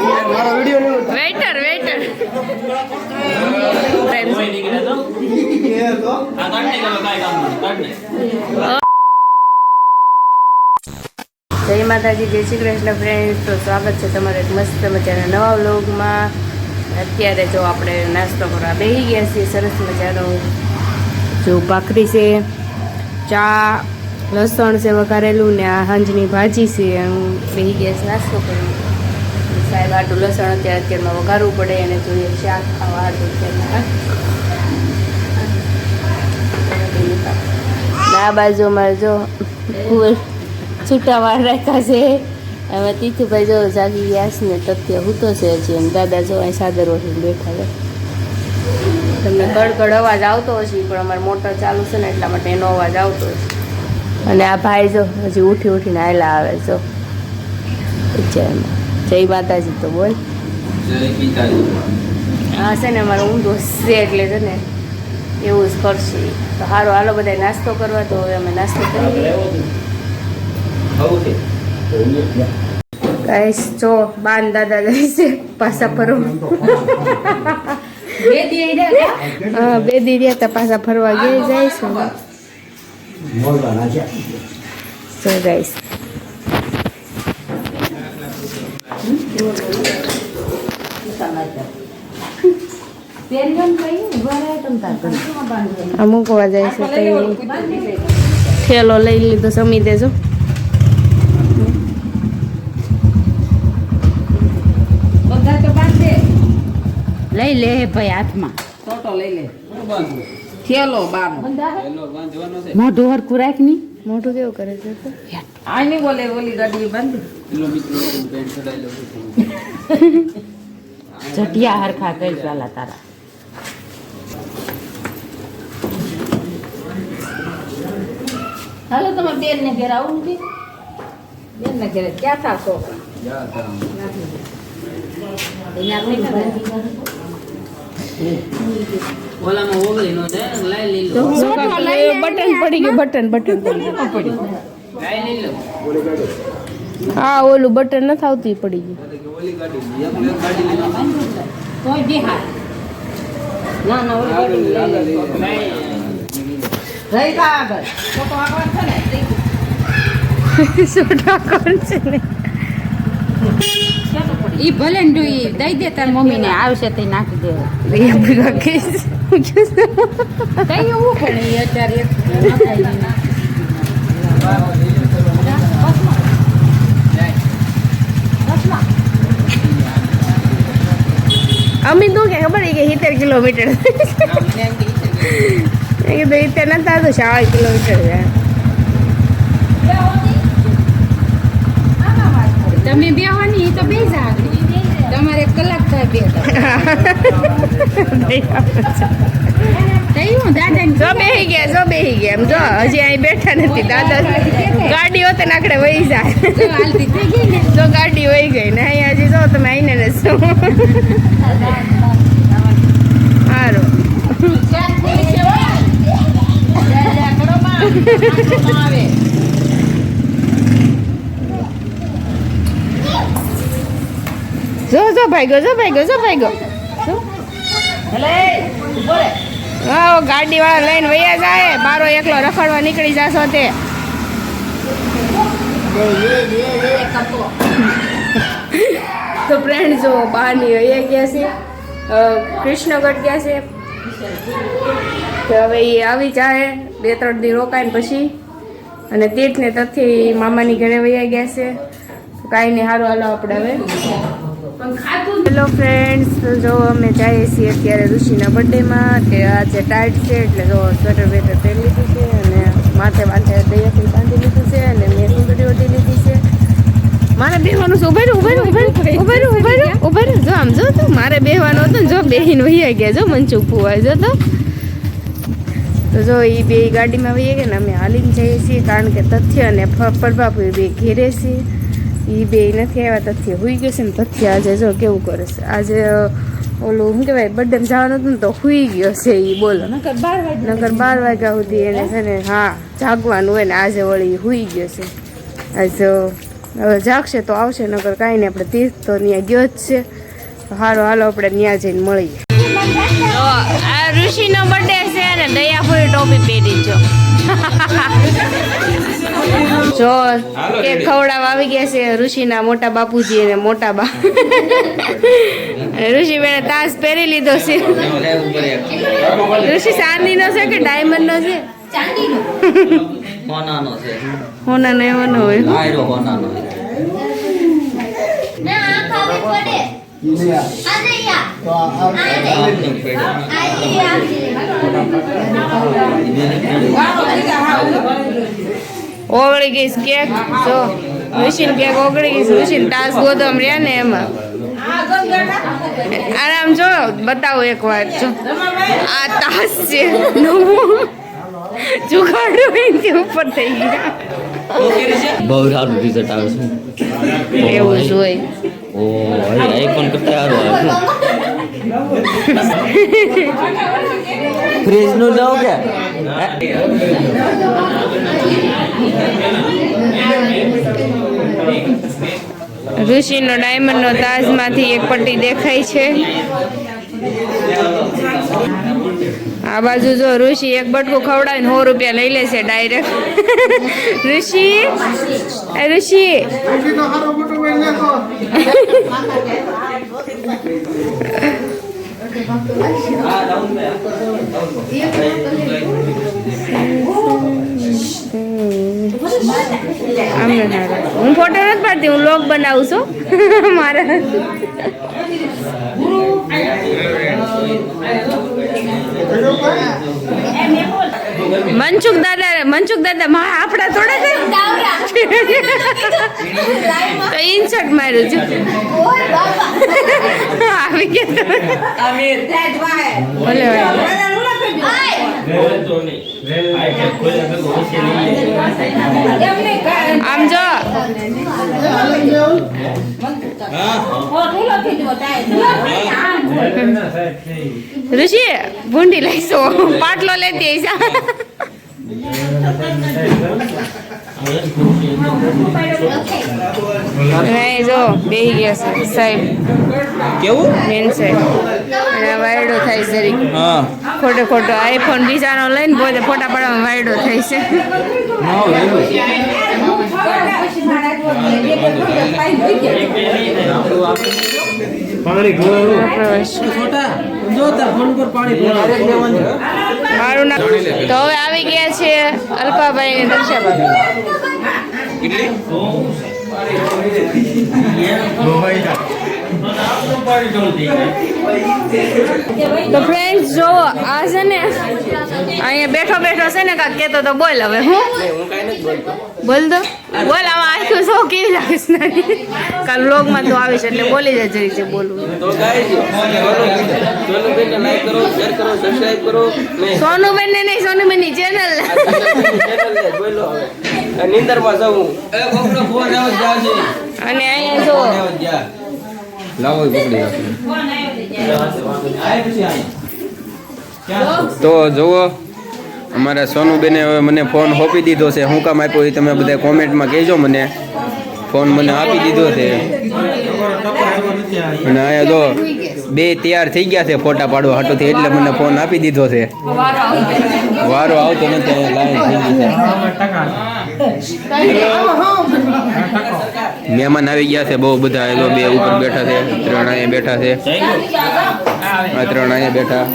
Waiter waiter જય માતાજી, જય શ્રી કૃષ્ણ ફ્રેન્ડ્સ. તો સ્વાગત છે તમારે એક મસ્ત મજાના નવા વ્લોગમાં. અત્યારે જો આપણે નાસ્તો કરવા બેસી ગયા છીએ. સરસ મજાનો જો ભાખરી છે, ચા, લસણ છે વઘારેલું ને આ હાંજની ભાજી છે. બેસી ગયા છે નાસ્તો કરી. સાહેબ આટલું લસણ અત્યારમાં વઘારવું પડે અને જોઈએ શાક ખાવા આ બાજુ અમારે જો છૂટા વાળ રાખ્યા છે. હવે તીથુભાઈ જો જાગી ગયા છે ને તથ્ય હૂતો છે હજી. એમ દાદા જો અહીં સાદર ઓઢીને બેઠા છે. તમને કડકડ અવાજ આવતો હશે પણ અમારે મોટર ચાલુ છે ને એટલા માટે એનો અવાજ આવતો હશે. અને આ ભાઈ જો હજી ઉઠીને આયલા આવે જો. જય માતાજી. તો બોલ હા છે ને અમારો ઊંધો છે એટલે છે ને એવું જ કરશે. તો સારું હાલો બધા નાસ્તો કરવા. તો હવે અમે નાસ્તો કરીએ. ગાઈસ જો બાન દાદા જાય છે પાછા ફરવા. હા બે દી રહ્યા હતા પાછા ફરવા ગયા જાય છે. સો ગાઈસ મૂકવા જાય છે. ઠેલો લઈ લીધો સમી દેજો. લઈ લે ભાઈ હાથમાં ટોટો લઈ લે. થેલો બાર મોઢું હરખું રાખ ની. મોઢું કેવું કરે છે આ નહીં બોલે ઓલી ગાડી બાંધી જટિયા હરખા કઈ ચાલા તારા. હાલો તમારે બેન ને ઘેર આવું નથી. બેન ને ઘેર ક્યાં થા છોકરા બટન પડી ગયું. બટન પડી હા ઓલું બટન નથી આવતું પડી ગયું. ઈ ભલે ને જોઈએ દઈ દે તાર મમ્મી ને આવશે તે નાખી દે. કઈ એવું પણ એ અત્યારે અમે તો કે ખબર કે 70 કિલોમીટર એ કીધું 70 નતા તો 40 કિલોમીટર છે. તમે બેવાની તો બે જા તમારે કલાક થાય બે જો બેહી ગયા એમ જો હજી અહીં બેઠા નથી. દાદા ગાડી હોતે ને આખડે વહી જાય. જો ગાડી વહી ગઈ ને અહીંયા હજી જો તમે આવીને ને શું સારું. જો ભાઈ ગયો. હા ગાડી વાળા લઈને વયા જાય. બારો એકલો રખડવા નીકળી જાશો તે. તો ફ્રેન્ડ જો બહારની વયા ગયા છે. કૃષ્ણગઢ ગયા છે. તો હવે એ આવી જાય 2-3 દી રોકાય ને પછી. અને તીર્થને તથી મામાની ઘરે વયા ગયા છે. કાંઈ નહીં સારું હાલો આપણે હવે. હેલો ફ્રેન્ડ્સ, તો જો અમે જઈએ છીએ અત્યારે ઋષિના બર્થડેમાં. તે આજે ટાઈટ છે એટલે જો સ્વેટર બેટર પહેરી લીધું છે અને માથે દૈયાથી બાંધી લીધું છે અને મેં સુંદરી ઓઢી લીધી છે. મારે બેહવાનું છે. ઉભા રહ્યું જો આમ જો તો મારે બેહવાનું હતું ને જો બેહીને વહી ગયા. જો મનચુક ફુવા જો તો જો એ બે ગાડીમાં વહી ગયા ને અમે હાલીને જઈએ છીએ કારણ કે તથ્ય અને પ્રભાપુ બે ઘેરે છે. એ બે નથી આવ્યા. તથ્ય હુઈ ગયો છે ને તથ્ય આજે જો કેવું કરે છે. આજે ઓલું શું કહેવાય બર્થડે જવાનું હતું ને તો હુઈ ગયો છે એ. બોલો નકર 12 વાગ્યા સુધી એને છે ને હા જાગવાનું હોય ને આજે વળી હુઈ ગયો છે. આજે હવે જાગશે તો આવશે, નગર કાંઈ નહીં. આપણે તીર્થ તો ત્યાં ગયો જ છે. તો હારો હાલો આપણે ત્યાં જઈને મળીએ. તો આ ઋષિનો બર્થડે છે અને દયાપુરી ટોપી પહેરી જો કેક ખવડાવવા આવી ગયા છે ઋષિના મોટા બાપુજી અને મોટા બા. અને ઋષિ બેને તાજ પહેરી લીધો છે. ઋષિ ચાંદીનો છે કે ડાયમંડનો છે? હોનાનો એવો ન હોય. ઓગળી ગઈ કેક. જો ઋષિને કેક ઓગળી ગઈ. ઋષિને તાસ ગોદમ રહ્યા ને એમાં આરામ. જો બતાવો એક વાર. જો આ તાસ છે જુગાડું એની ઉપર થઈ ગયા. બહુ સારું રિઝલ્ટ આવે છે. એવું જ હોય. ઓ આઈફોન કરતા સારું આવે ફ્રીજ નું જાવ કે ઋષિનો ડાયમંડનો તાજમાંથી એક પટ્ટી દેખાય છે. આ બાજુ જો ઋષિ એક બટકું ખવડાવીને 100 રૂપિયા લઈ લેશે ડાયરેક્ટ. ઋષિ ઋષિ હું ફોટો નથી પાડતી, હું લોગ બનાવું છું મારા. મનસુખ દાદા આપડા થોડા તો ઇન્સર્ટ માર્યું છે. આવી ગયા ભલે આમ જો ઋષિ ભૂંડી લઈશો પાટલો લેતી જો બેહી ગયા છે સાહેબ. કેવું મેન સાહેબ અને વાયડો થાય છે. ખોટો ખોટો આઈફોન બીજાનો લઈને પોતે ફોટા પાડવામાં વાયડો થાય છે. મારું નામ તો હવે આવી ગયા છે અલ્પાભાઈ ને દક્ષાભાઈ. તો ફ્રેન્ડ્સ જો આ છે ને અહીંયા બેઠો છે ને કાક કેતો તો બોલ. હવે હું બોલ દો બોલ. આમાં આખું શો કેવી લાગે કાલ વ્લોગમાં તો આવીશ એટલે બોલી જાય જરી છે બોલવું. સોનુબેન ને નહીં, સોનુબેન ની ચેનલ અને અહીંયા જો તો જુઓ અમારા સોનુબેને હવે મને ફોન સોંપી દીધો છે. શું કામ આપ્યો એ તમે બધા કોમેન્ટમાં કહેજો. મને ફોન મને આપી દીધો છે અને અહીંયા જો બે તૈયાર થઈ ગયા છે ફોટા પાડવા હાટોથી, એટલે મને ફોન આપી દીધો છે. વારો આવતો નથી, અહીંયા લાઈન થઈ ગઈ છે. મહેમાન આવી ગયા છે બહુ બધા. એ બે ઉપર બેઠા છે, 3 અહીંયા બેઠા છે, આ 3 અહીંયા બેઠા.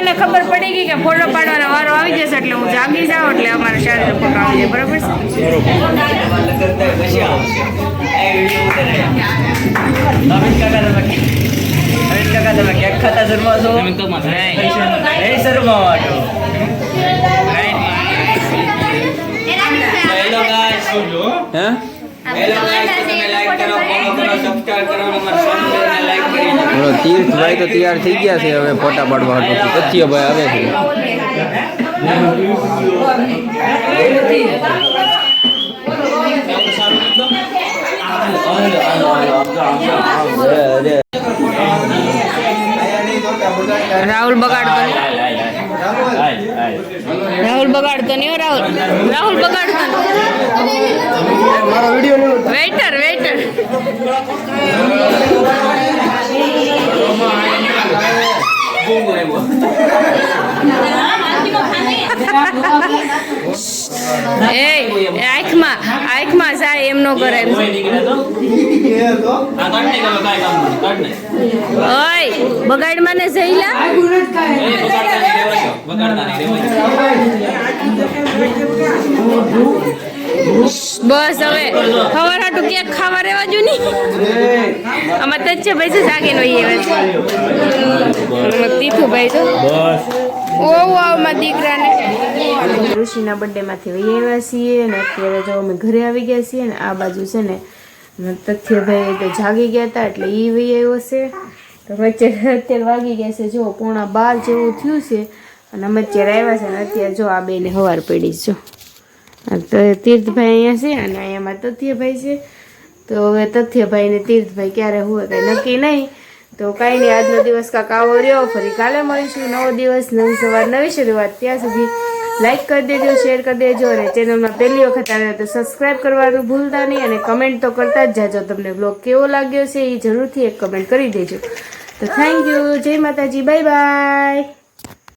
ને ખબર પડી ગઈ કે ફોટો પાડવાનો વારો આવી જશે એટલે હું જાગી જાઉં એટલે અમારે શારીરિક ફોટો આવી જાય. બરાબર તીર્થભાઈ તો તૈયાર થઈ ગયા છે હવે ફોટા પાડવા હતું. કચ્છિયાભાઈ આવે છે. રાહુલ બગાડ રાહુલ બગાડતો નહીં હો, રાહુલ બગાડતો વેઇટર આંખમાં જાય એમ નો કરે એમ. ઓય બગાડ મને જઈલા બસ હવે ખબર હાટું ક્યાંક ખાવા રહેવા જો નહીં. આમાં તો છે ભાઈ જાગે નો તીથું ભાઈ તો ઓ આવમાં દીકરાને ઋષિના બર્થડેમાંથી વહી આવ્યા છીએ અને અત્યારે જો અમે ઘરે આવી ગયા છીએ ને આ બાજુ છે ને તથ્યભાઈ તો જાગી ગયા હતા એટલે એ વહી આવ્યો છે. તો અત્યારે વાગી ગયા છે જો 11:15 જેવું થયું છે અને અમે અત્યારે આવ્યા છે ને અત્યારે જો આ બેને હવાર પડી જો તો તીર્થભાઈ અહીંયા છે અને અહીંયામાં તથ્યભાઈ છે. તો હવે તથ્યભાઈ ને તીર્થભાઈ ક્યારે હોય કંઈ નક્કી નહીં. તો કાંઈ નહીં, આજનો દિવસ કાંક આવો રહ્યો. ફરી કાલે મળીશું, નવો દિવસ, નવી સવાર, નવી શરૂઆત. ત્યાં સુધી લાઈક કરી દેજો, શેર કરી દેજો અને ચેનલમાં પહેલી વખત આવે તો સબસ્ક્રાઈબ કરવાનું ભૂલતા નહીં અને કમેન્ટ તો કરતા જ જાજો. તમને બ્લોગ કેવો લાગ્યો છે એ જરૂરથી એક કમેન્ટ કરી દેજો. તો થેન્ક યુ, જય માતાજી, બાય બાય.